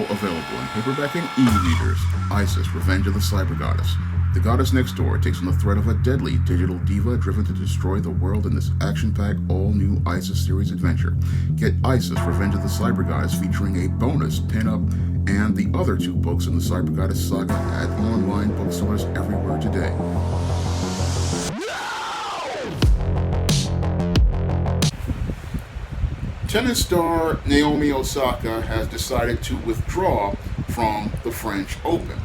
now available in paperback and e-readers. Isis, Revenge of the Cyber Goddess. The goddess next door takes on the threat of a deadly digital diva driven to destroy the world in this action-packed, all-new Isis series adventure. Get Isis, Revenge of the Cyber Goddess featuring a bonus pin-up and the other 2 books in the Cyber Goddess saga at online bookstores everywhere today. Tennis star Naomi Osaka has decided to withdraw from the French Open.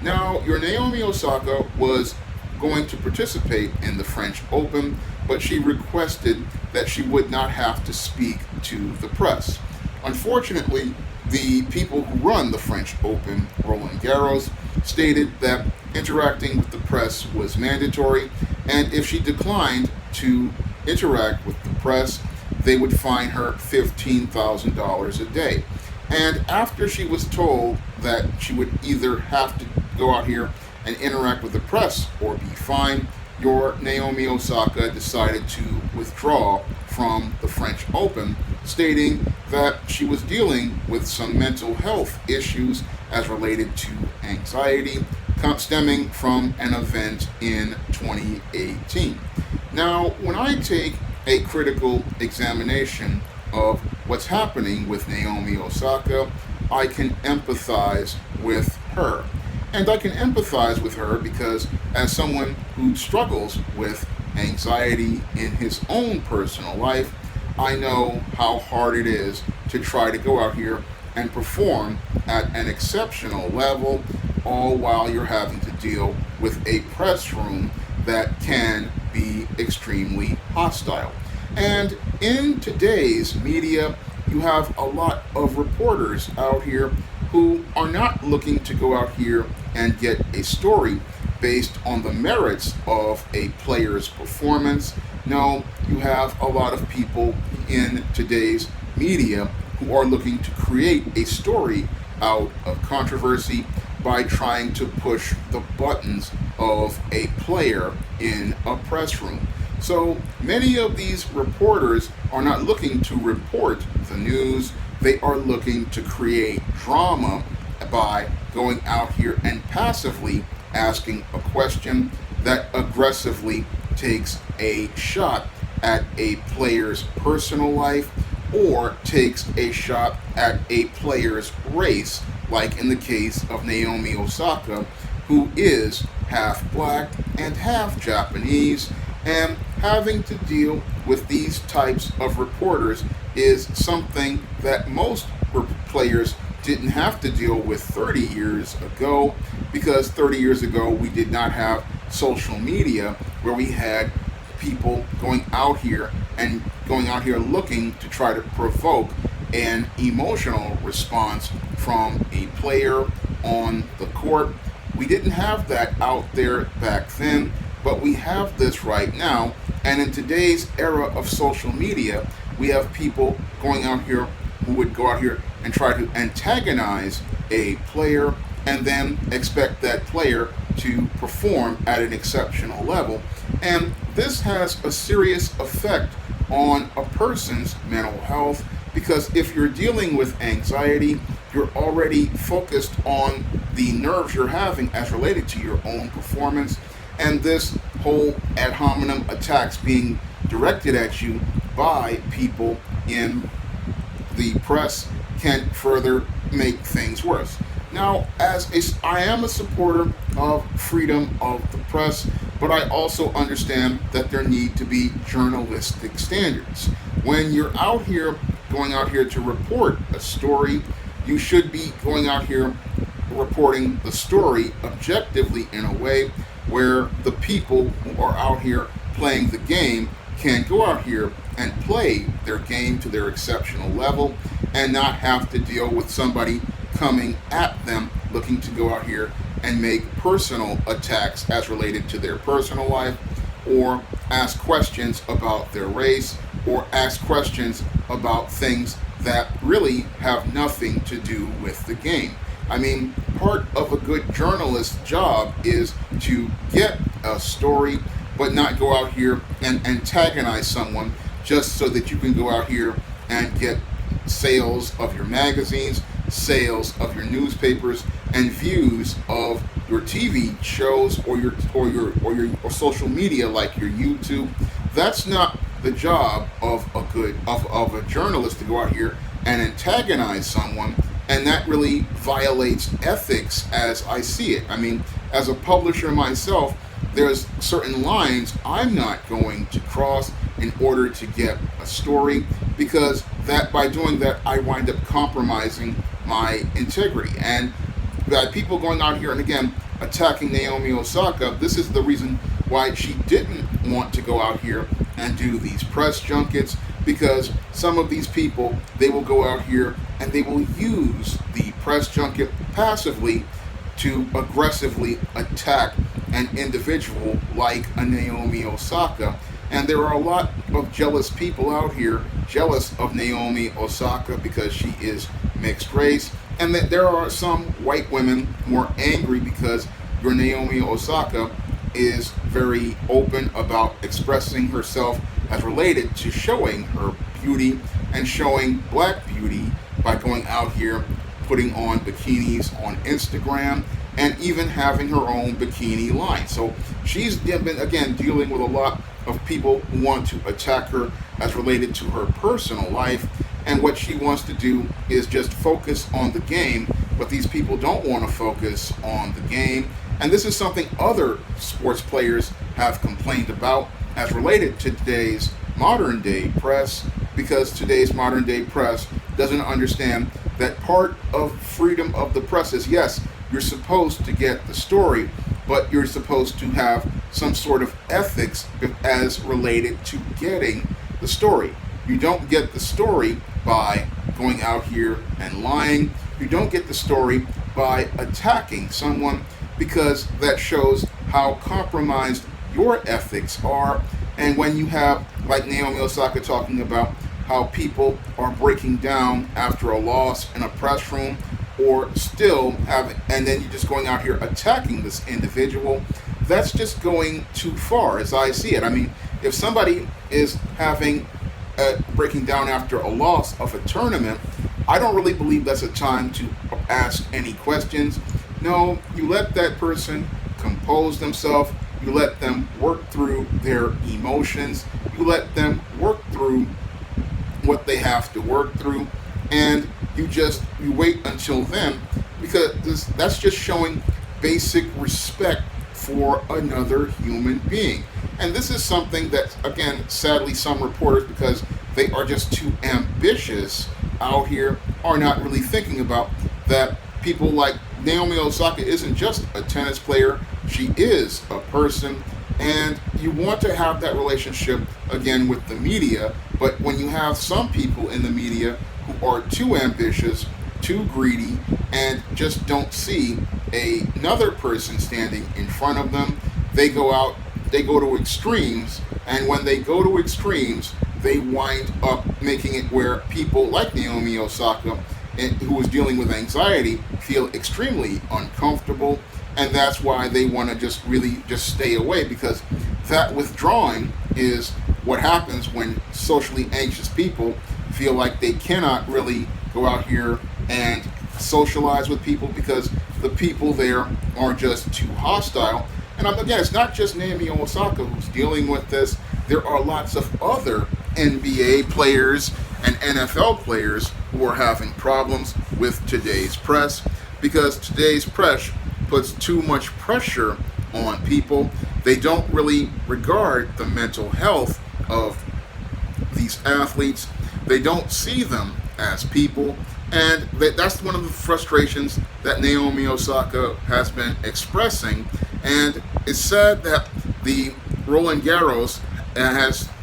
Now, your Naomi Osaka was going to participate in the French Open, but she requested that she would not have to speak to the press. Unfortunately, the people who run the French Open, Roland Garros, stated that interacting with the press was mandatory, and if she declined to interact with the press, they would fine her $15,000 a day. And after she was told that she would either have to go out here and interact with the press or be fined, your Naomi Osaka decided to withdraw from the French Open, stating that she was dealing with some mental health issues as related to anxiety stemming from an event in 2018. Now, when I take a critical examination of what's happening with Naomi Osaka, I can empathize with her. And I can empathize with her because as someone who struggles with anxiety in his own personal life, I know how hard it is to try to go out here and perform at an exceptional level, all while you're having to deal with a press room that can be extremely hostile. And in today's media, you have a lot of reporters out here who are not looking to go out here and get a story based on the merits of a player's performance. No, you have a lot of people in today's media who are looking to create a story out of controversy by trying to push the buttons of a player in a press room. So many of these reporters are not looking to report the news, they are looking to create drama by going out here and passively asking a question that aggressively takes a shot at a player's personal life or takes a shot at a player's race, like in the case of Naomi Osaka, who is half black and half Japanese, and having to deal with these types of reporters is something that most players didn't have to deal with 30 years ago, because 30 years ago we did not have social media where we had people going out here looking to try to provoke an emotional response from a player on the court. We didn't have that out there back then, but we have this right now. And in today's era of social media, we have people going out here who would go out here and try to antagonize a player and then expect that player to perform at an exceptional level. And this has a serious effect on a person's mental health, because if you're dealing with anxiety, you're already focused on the nerves you're having as related to your own performance, and this whole ad hominem attacks being directed at you by people in the press can further make things worse. Now, I am a supporter of freedom of the press, but I also understand that there need to be journalistic standards. When you're going out here to report a story, you should be going out here reporting the story objectively in a way where the people who are out here playing the game can go out here and play their game to their exceptional level and not have to deal with somebody coming at them looking to go out here and make personal attacks as related to their personal life, or ask questions about their race, or ask questions about things that really have nothing to do with the game. I mean, part of a good journalist's job is to get a story, but not go out here and antagonize someone just so that you can go out here and get sales of your magazines, sales of your newspapers and views of your TV shows or social media like your YouTube. That's not the job of a journalist to go out here and antagonize someone, and that really violates ethics as I see it. I mean, as a publisher myself, there's certain lines I'm not going to cross in order to get a story, because that by doing that I wind up compromising my integrity. And by people going out here and again attacking Naomi Osaka, this is the reason why she didn't want to go out here and do these press junkets, because some of these people, they will go out here and they will use the press junket passively to aggressively attack an individual like a Naomi Osaka. And there are a lot of jealous people out here, jealous of Naomi Osaka because she is mixed race. And that there are some white women who are angry because your Naomi Osaka is very open about expressing herself as related to showing her beauty and showing black beauty by going out here, putting on bikinis on Instagram, and even having her own bikini line. So she's been, again, dealing with a lot of people who want to attack her as related to her personal life. And what she wants to do is just focus on the game, but these people don't want to focus on the game. And this is something other sports players have complained about as related to today's modern day press, because today's modern day press doesn't understand that part of freedom of the press is, yes, you're supposed to get the story, but you're supposed to have some sort of ethics as related to getting the story. You don't get the story by going out here and lying. You don't get the story by attacking someone, because that shows how compromised your ethics are. And when you have, like Naomi Osaka talking about how people are breaking down after a loss in a press room, or still have, and then you're just going out here attacking this individual, that's just going too far as I see it. I mean, if somebody is having breaking down after a loss of a tournament, I don't really believe that's a time to ask any questions. No, you let that person compose themselves. You let them work through their emotions. You let them work through what they have to work through, and you wait until then, because that's just showing basic respect for another human being. And this is something that, again, sadly, some reporters, because they are just too ambitious out here, are not really thinking about that. People like Naomi Osaka isn't just a tennis player, she is a person, and you want to have that relationship, again, with the media. But when you have some people in the media who are too ambitious, too greedy, and just don't see another person standing in front of them, they go to extremes, and when they go to extremes, they wind up making it where people like Naomi Osaka, who is dealing with anxiety, feel extremely uncomfortable, and that's why they want to just stay away, because that withdrawing is what happens when socially anxious people feel like they cannot really go out here and socialize with people, because the people there are just too hostile. And again, it's not just Naomi Osaka who's dealing with this. There are lots of other NBA players and NFL players who are having problems with today's press, because today's press puts too much pressure on people. They don't really regard the mental health of these athletes. They don't see them as people, and that's one of the frustrations that Naomi Osaka has been expressing. And it's sad that the Roland Garros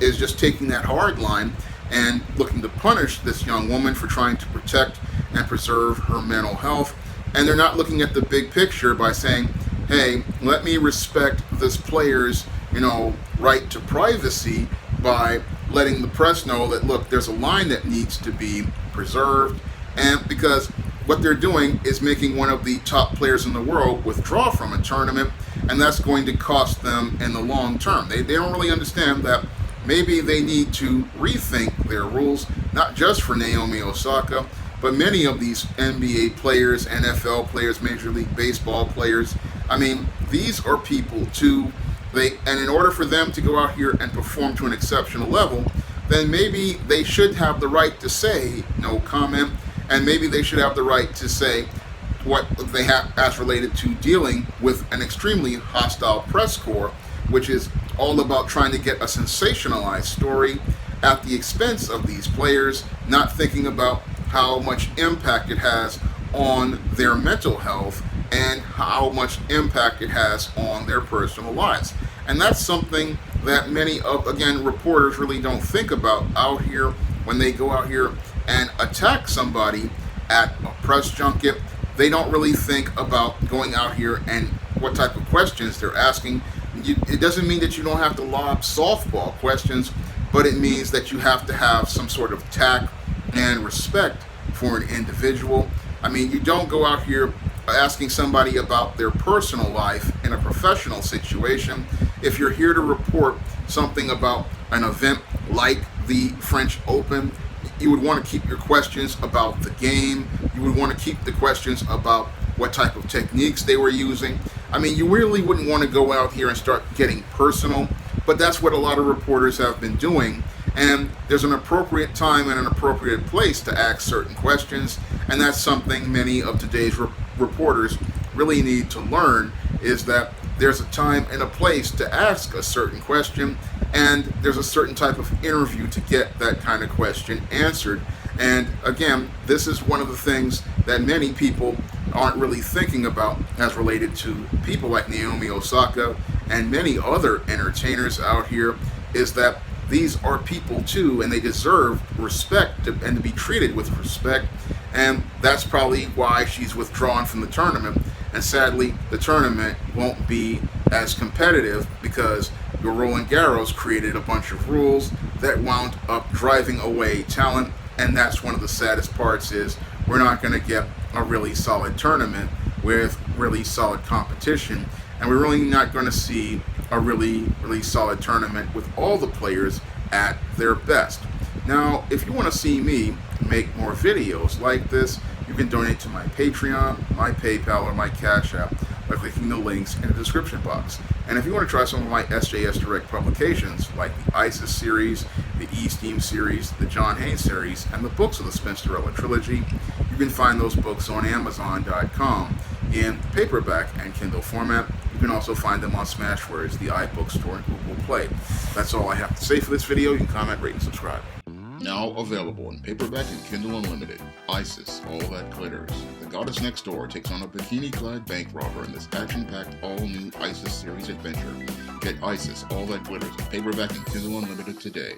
is just taking that hard line and looking to punish this young woman for trying to protect and preserve her mental health. And they're not looking at the big picture by saying, hey, let me respect this player's, right to privacy by letting the press know that, look, there's a line that needs to be preserved. And because what they're doing is making one of the top players in the world withdraw from a tournament, and that's going to cost them in the long term. They don't really understand that maybe they need to rethink their rules, not just for Naomi Osaka, but many of these NBA players, NFL players, Major League Baseball players, I mean, these are people too. And in order for them to go out here and perform to an exceptional level, then maybe they should have the right to say no comment, and maybe they should have the right to say what they have as related to dealing with an extremely hostile press corps, which is all about trying to get a sensationalized story at the expense of these players, not thinking about how much impact it has on their mental health and how much impact it has on their personal lives. And that's something that many of, again, reporters really don't think about out here when they go out here and attack somebody at a press junket. They don't really think about going out here and what type of questions they're asking. It doesn't mean that you don't have to lob softball questions, but it means that you have to have some sort of tact and respect for an individual. I mean, you don't go out here asking somebody about their personal life in a professional situation. If you're here to report something about an event like the French Open, you would want to keep your questions about the game. You would want to keep the questions about what type of techniques they were using. I mean, you really wouldn't want to go out here and start getting personal, but that's what a lot of reporters have been doing. And there's an appropriate time and an appropriate place to ask certain questions, and that's something many of today's reporters really need to learn, is that there's a time and a place to ask a certain question, and there's a certain type of interview to get that kind of question answered. And again, this is one of the things that many people aren't really thinking about as related to people like Naomi Osaka and many other entertainers out here, is that these are people too, and they deserve respect and to be treated with respect. And that's probably why she's withdrawn from the tournament. And sadly, the tournament won't be as competitive because Roland Garros created a bunch of rules that wound up driving away talent. And that's one of the saddest parts, is we're not going to get a really solid tournament with really solid competition. And we're really not going to see a really solid tournament with all the players at their best. Now, if you want to see me make more videos like this, you can donate to my Patreon, my PayPal, or my Cash App by clicking the links in the description box. And if you want to try some of my SJS Direct publications, like the ISIS series, the E-Steam series, the John Haynes series, and the books of the Spinsterella trilogy, you can find those books on Amazon.com in paperback and Kindle format. You can also find them on Smashwords, the iBook store, and Google Play. That's all I have to say for this video. You can comment, rate, and subscribe. Now available in paperback and Kindle Unlimited, ISIS, All That Glitters. The goddess next door takes on a bikini-clad bank robber in this action-packed, all-new ISIS series adventure. Get ISIS, All That Glitters in paperback and Kindle Unlimited today.